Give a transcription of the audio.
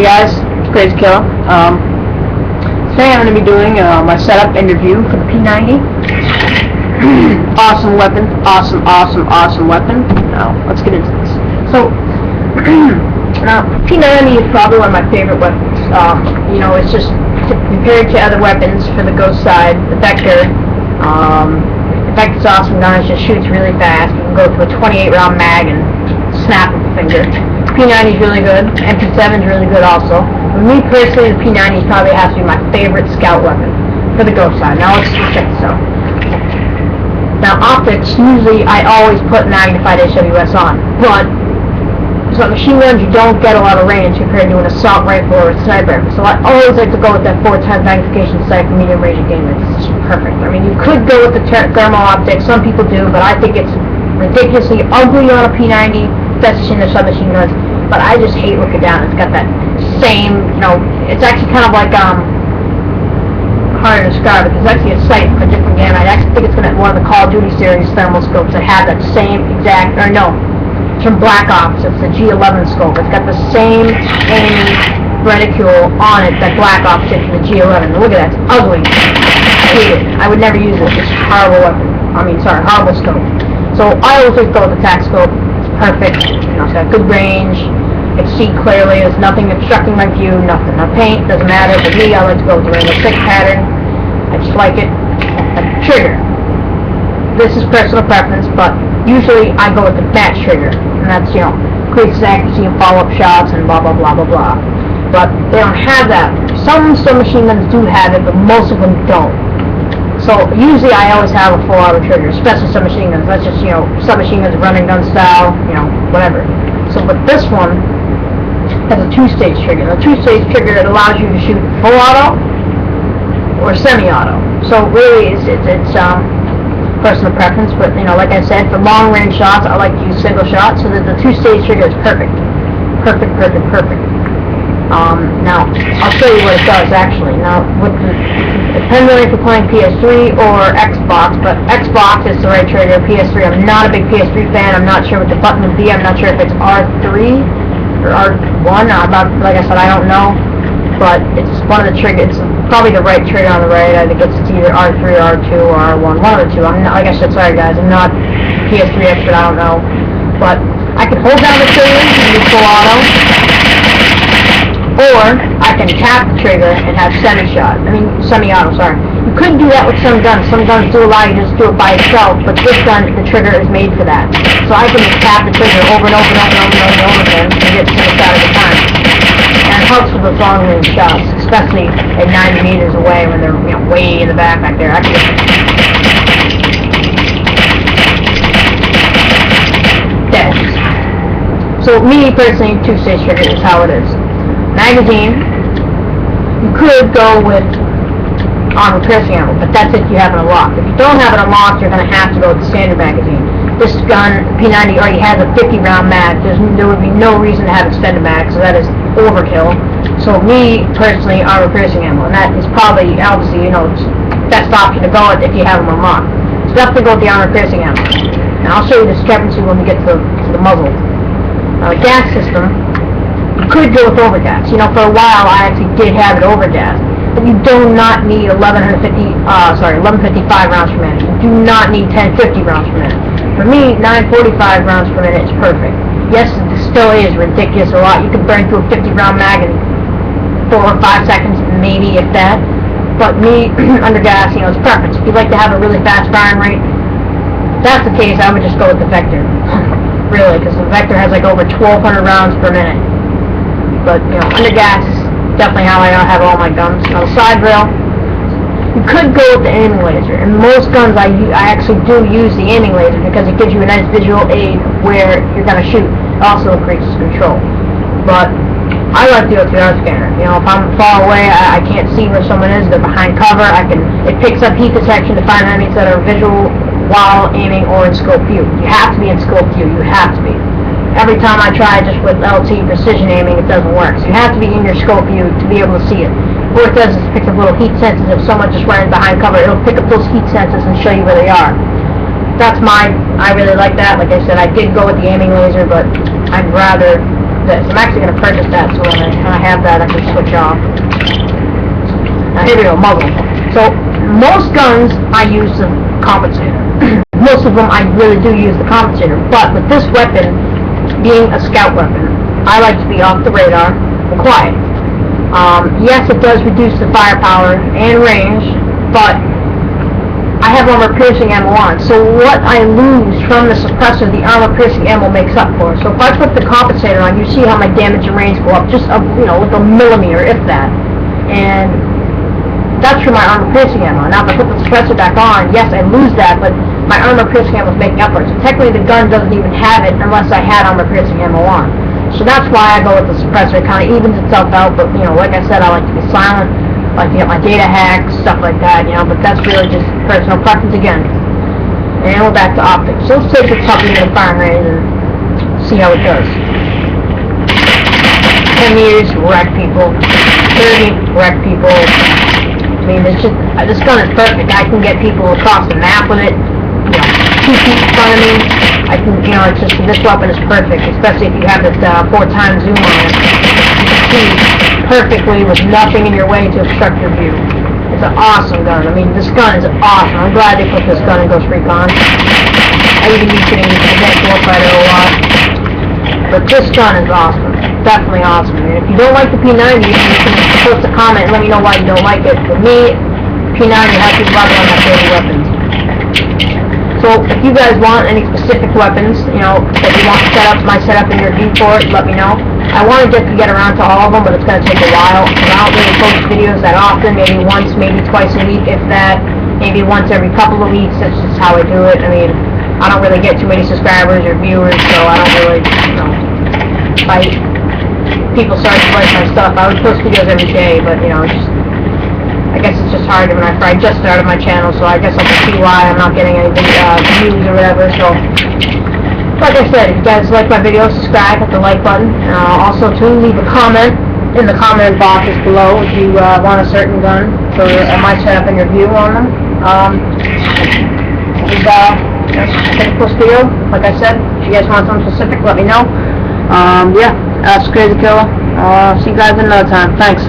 guys, Crazy Killer. Today I'm going to be doing my setup interview for the P90. Awesome weapon, awesome weapon. Now, let's get into this. So, now, P90 is probably one of my favorite weapons. You know, it's just, compared to other weapons for the ghost side, the Vector, Vector's awesome gun, it just shoots really fast. You can go to a 28 round mag and snap with the finger. P90 is really good. MP7 is really good also. For me personally, the P90 probably has to be my favorite scout weapon for the ghost side. Now let's check this out. Now optics, usually I always put magnified HWS on, but so machine guns you don't get a lot of range compared to an assault rifle or a sniper rifle. So I always like to go with that 4 times magnification sight for medium range game. It's just perfect. I mean, you could go with the thermal optics. Some people do, but I think it's ridiculously ugly on a P90. Especially in the submachine guns, but I just hate looking down. It's got that same, you know, it's actually kind of like hard to describe it. It's actually a sight for a different game. I actually think it's going to be one of the Call of Duty series thermal scopes that have that same exact, or no, it's from Black Ops. It's the G11 scope. It's got the same aiming reticule on it that Black Ops did for the G11. Look at that, it's ugly. I hate it. I would never use it. It's a horrible weapon. Horrible scope. So I always go with the tac scope. Perfect, you know, it's got good range, I can see clearly, there's nothing obstructing my view, nothing. Now paint, doesn't matter, but me, I like to go with the Rainbow Six pattern, I just like it. And trigger, this is personal preference, but usually I go with the match trigger, and that's, you know, increases accuracy and follow-up shots and blah blah blah blah blah. But they don't have that. Some submachine guns do have it, but most of them don't. So usually I always have a full auto trigger, especially submachine guns. That's just, you know, submachine guns, running gun style, you know, whatever. So, but this one has a 2-stage trigger. The 2-stage trigger, it allows you to shoot full auto or semi-auto. So really, it's personal preference. But you know, like I said, for long range shots, I like to use single shot. So that the 2-stage trigger is perfect. Now, I'll show you what it does actually. Now, it depends on if you're playing PS3 or Xbox, but Xbox is the right trigger. PS3, I'm not a big PS3 fan. I'm not sure what the button would be. I'm not sure if it's R3 or R1. Like I said, I don't know. But it's one of the triggers. It's probably the right trigger on the right. I think it's either R3 or R2 or R1. One of the two. I'm not, like I said, sorry guys, I'm not PS3 expert. I don't know. But I can hold down the trigger and do full auto. Or I can tap the trigger and have semi-auto, sorry. You could do that with some guns. Some guns do allow you to just do it by itself, but this gun, the trigger is made for that. So I can just tap the trigger over and over again and get single shot at a time. And it helps with those long range shots, especially at 90 meters away when they're, you know, way in the back there. Dead. So me personally, 2-stage trigger is how it is. Magazine, you could go with armored piercing ammo, but that's if you have it unlocked. If you don't have it unlocked, you're going to have to go with the standard magazine. This gun, P90, already has a 50 round mag. There would be no reason to have extended mag, so that is overkill. So me, personally, armored piercing ammo, and that is probably, obviously, you know, best option to go with if you have them unlocked. So definitely go with the armored piercing ammo. And I'll show you the discrepancy when we get to the muzzle. Now the gas system, you could go with overgas. You know, for a while I actually did have it overgas, but you do not need 1155 rounds per minute. You do not need 1050 rounds per minute. For me, 945 rounds per minute is perfect. Yes, it still is ridiculous a lot. You can burn through a 50 round mag in 4 or 5 seconds, maybe if that. But me, under gas, you know, it's preference. If you like to have a really fast firing rate, if that's the case, I would just go with the Vector. Really, because the Vector has like over 1200 rounds per minute. But, you know, under gas is definitely how I have all my guns. Now, the side rail, you could go with the aiming laser. And most guns, I actually do use the aiming laser because it gives you a nice visual aid where you're going to shoot. It also increases control. But I like the OTR scanner. You know, if I'm far away, I can't see where someone is. They're behind cover. It picks up heat detection to find enemies that are visual while aiming or in scope view. You have to be in scope view. You have to be. Every time I try just with LT precision aiming, it doesn't work. So you have to be in your scope view to be able to see it. What it does is it picks up little heat sensors. If someone's just running behind cover, it'll pick up those heat sensors and show you where they are. I really like that. Like I said, I did go with the aiming laser, but I'd rather this. I'm actually going to purchase that, so when I have that, I can switch off. Now here we go, muzzle. So, most guns, I use the compensator. Most of them, I really do use the compensator. But with this weapon, being a scout weapon, I like to be off the radar and quiet. Yes, it does reduce the firepower and range, but I have armor-piercing ammo on, so what I lose from the suppressor, the armor-piercing ammo makes up for. So if I put the compensator on, you see how my damage and range go up, just like a millimeter, if that. And that's for my armor-piercing ammo. Now if I put the suppressor back on, yes, I lose that, but my armor-piercing ammo is making up for it. So technically the gun doesn't even have it unless I had armor-piercing ammo on. So that's why I go with the suppressor. It kind of evens itself out, but like I said, I like to be silent. Like to get my data hacks, stuff like that, but that's really just personal preference again. And we're back to optics. So let's take this puppy into the firing range and see how it does. 10 meters, wreck people. 30, wreck people. I mean, it's just, this gun is perfect. I can get people across the map with it. 2 feet in front of me. I can, it's just, this weapon is perfect, especially if you have this 4x zoom on it. You can see perfectly with nothing in your way to obstruct your view. It's an awesome gun. I mean, this gun is awesome. I'm glad they put this gun in Ghost Recon. I even use it in Advanced Warfighter a lot. But this gun is awesome. Definitely awesome. And if you don't like the P90, you can post a comment and let me know why you don't like it. For me, P90 has to be one of my favorite weapons. So if you guys want any specific weapons, that you want my setup and your review for it, let me know. I want to get around to all of them, but it's going to take a while. I don't really post videos that often, maybe once, maybe twice a week, if that. Maybe once every couple of weeks. That's just how I do it. I mean, I don't really get too many subscribers or viewers, so I don't really, fight. People start to like my stuff. I would post videos every day, but I guess it's just hard when I just started my channel, so I guess I can see why I'm not getting any views or whatever. So, like I said, if you guys like my video, subscribe, hit the like button. Also, to leave a comment in the comment boxes below if you want a certain gun for my setup and review on them. That's this video. Like I said, if you guys want something specific, let me know. Yeah, that's Crazy Killer. See you guys another time. Thanks.